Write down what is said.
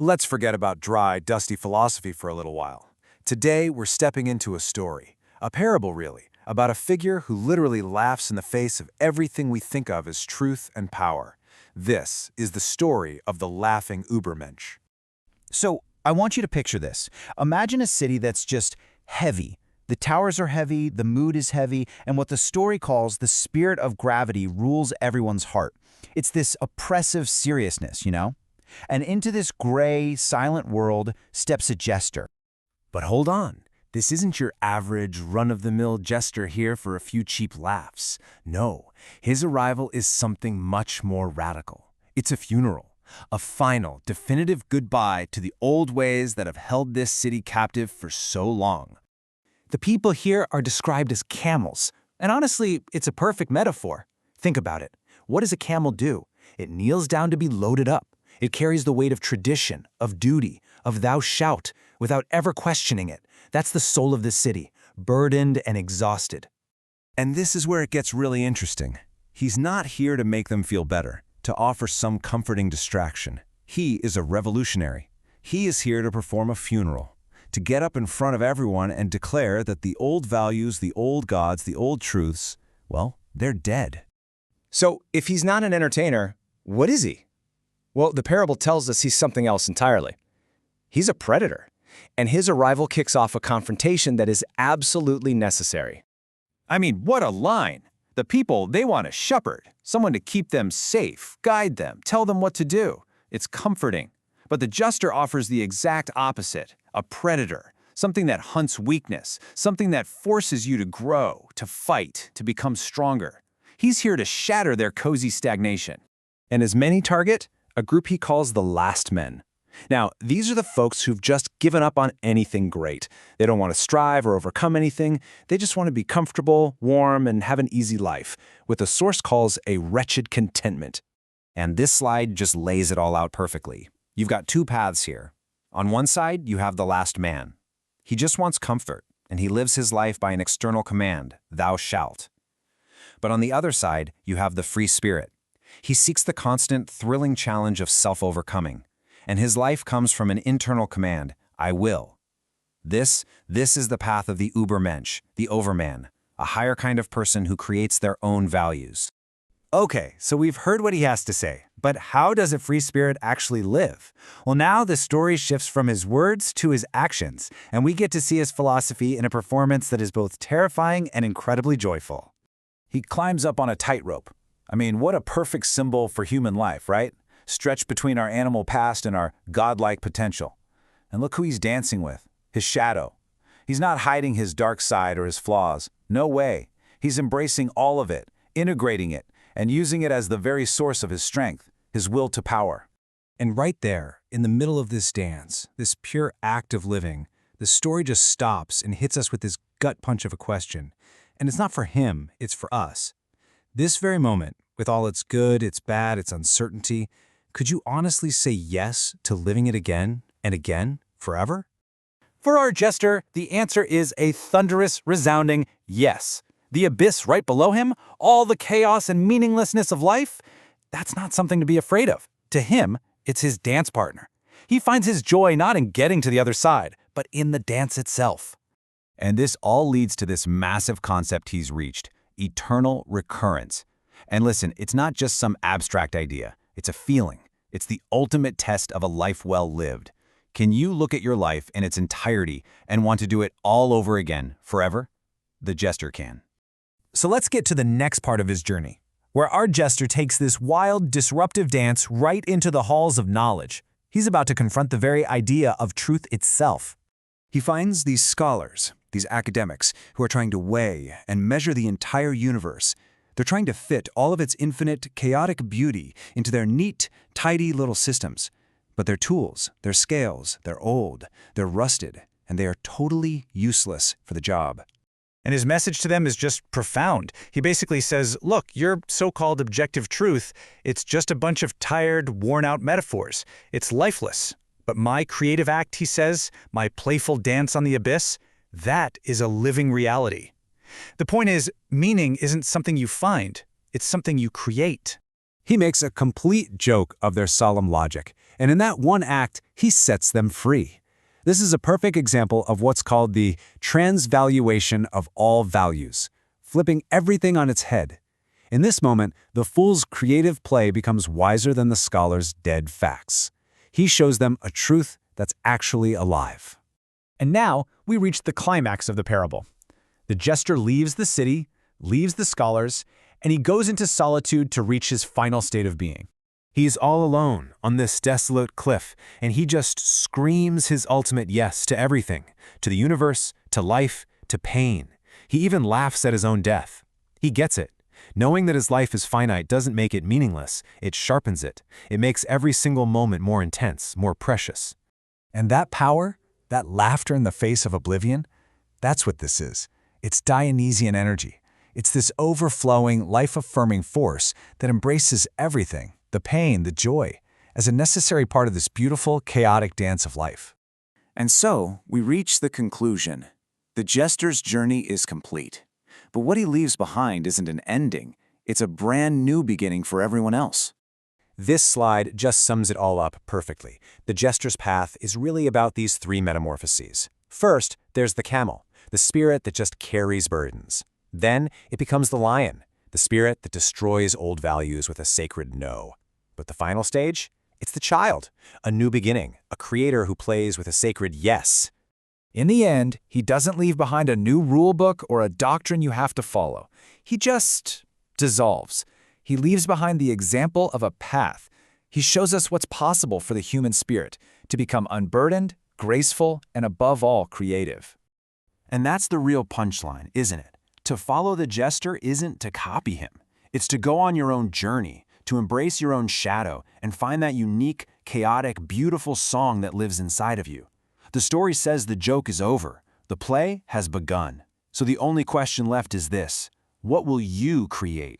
Let's forget about dry, dusty philosophy for a little while. Today, we're stepping into a story, a parable really, about a figure who literally laughs in the face of everything we think of as truth and power. This is the story of the laughing Übermensch. So, I want you to picture this. Imagine a city that's just heavy. The towers are heavy, the mood is heavy, and what the story calls the spirit of gravity rules everyone's heart. It's this oppressive seriousness, you know? And into this gray, silent world steps a jester. But hold on, this isn't your average, run-of-the-mill jester here for a few cheap laughs. No, his arrival is something much more radical. It's a funeral, a final, definitive goodbye to the old ways that have held this city captive for so long. The people here are described as camels, and honestly, it's a perfect metaphor. Think about it. What does a camel do? It kneels down to be loaded up. It carries the weight of tradition, of duty, of thou shalt, without ever questioning it. That's the soul of the city, burdened and exhausted. And this is where it gets really interesting. He's not here to make them feel better, to offer some comforting distraction. He is a revolutionary. He is here to perform a funeral, to get up in front of everyone and declare that the old values, the old gods, the old truths, well, they're dead. So, if he's not an entertainer, what is he? Well, the parable tells us he's something else entirely. He's a predator, and his arrival kicks off a confrontation that is absolutely necessary. I mean, what a line! The people, they want a shepherd, someone to keep them safe, guide them, tell them what to do. It's comforting. But the jester offers the exact opposite, a predator, something that hunts weakness, something that forces you to grow, to fight, to become stronger. He's here to shatter their cozy stagnation. And his main target? A group he calls the last men. Now, these are the folks who've just given up on anything great. They don't want to strive or overcome anything. They just want to be comfortable, warm, and have an easy life, what the source calls a wretched contentment. And this slide just lays it all out perfectly. You've got two paths here. On one side, you have the last man. He just wants comfort, and he lives his life by an external command, thou shalt. But on the other side, you have the free spirit. He seeks the constant, thrilling challenge of self-overcoming, and his life comes from an internal command, I will. This is the path of the Übermensch, the overman, a higher kind of person who creates their own values. Okay, so we've heard what he has to say, but how does a free spirit actually live? Well, now the story shifts from his words to his actions, and we get to see his philosophy in a performance that is both terrifying and incredibly joyful. He climbs up on a tightrope. I mean, what a perfect symbol for human life, right? Stretched between our animal past and our godlike potential. And look who he's dancing with, his shadow. He's not hiding his dark side or his flaws. No way. He's embracing all of it, integrating it, and using it as the very source of his strength, his will to power. And right there, in the middle of this dance, this pure act of living, the story just stops and hits us with this gut punch of a question. And it's not for him, it's for us. This very moment, with all its good, its bad, its uncertainty, could you honestly say yes to living it again and again, forever? For our jester, the answer is a thunderous, resounding yes. The abyss right below him, all the chaos and meaninglessness of life, that's not something to be afraid of. To him, it's his dance partner. He finds his joy not in getting to the other side, but in the dance itself. And this all leads to this massive concept he's reached, eternal recurrence. And listen, it's not just some abstract idea. It's a feeling. It's the ultimate test of a life well lived. Can you look at your life in its entirety and want to do it all over again, forever? The jester can. So let's get to the next part of his journey, where our jester takes this wild, disruptive dance right into the halls of knowledge. He's about to confront the very idea of truth itself. He finds these scholars, these academics, who are trying to weigh and measure the entire universe. They're trying to fit all of its infinite, chaotic beauty into their neat, tidy little systems. But their tools, their scales, they're old, they're rusted, and they are totally useless for the job. And his message to them is just profound. He basically says, look, your so-called objective truth, it's just a bunch of tired, worn-out metaphors. It's lifeless. But my creative act, he says, my playful dance on the abyss, that is a living reality. The point is, meaning isn't something you find, it's something you create. He makes a complete joke of their solemn logic, And in that one act, he sets them free. This is a perfect example of what's called the transvaluation of all values, flipping everything on its head. In this moment, the fool's creative play becomes wiser than the scholar's dead facts. He shows them a truth that's actually alive. And now we reach the climax of the parable. The jester leaves the city, leaves the scholars, and he goes into solitude to reach his final state of being. He's all alone on this desolate cliff, and he just screams his ultimate yes to everything, to the universe, to life, to pain. He even laughs at his own death. He gets it. Knowing that his life is finite doesn't make it meaningless. It sharpens it. It makes every single moment more intense, more precious. And that power, that laughter in the face of oblivion, that's what this is. It's Dionysian energy. It's this overflowing, life-affirming force that embraces everything, the pain, the joy, as a necessary part of this beautiful, chaotic dance of life. And so, we reach the conclusion. The jester's journey is complete. But what he leaves behind isn't an ending. It's a brand new beginning for everyone else. This slide just sums it all up perfectly. The jester's path is really about these three metamorphoses. First, there's the camel, the spirit that just carries burdens. Then it becomes the lion, the spirit that destroys old values with a sacred no. But the final stage? It's the child, a new beginning, a creator who plays with a sacred yes. In the end, he doesn't leave behind a new rule book or a doctrine you have to follow. He just dissolves. He leaves behind the example of a path. He shows us what's possible for the human spirit to become unburdened, graceful, and above all, creative. And that's the real punchline, isn't it? To follow the jester isn't to copy him. It's to go on your own journey, to embrace your own shadow and find that unique, chaotic, beautiful song that lives inside of you. The story says the joke is over. The play has begun. So the only question left is this: what will you create?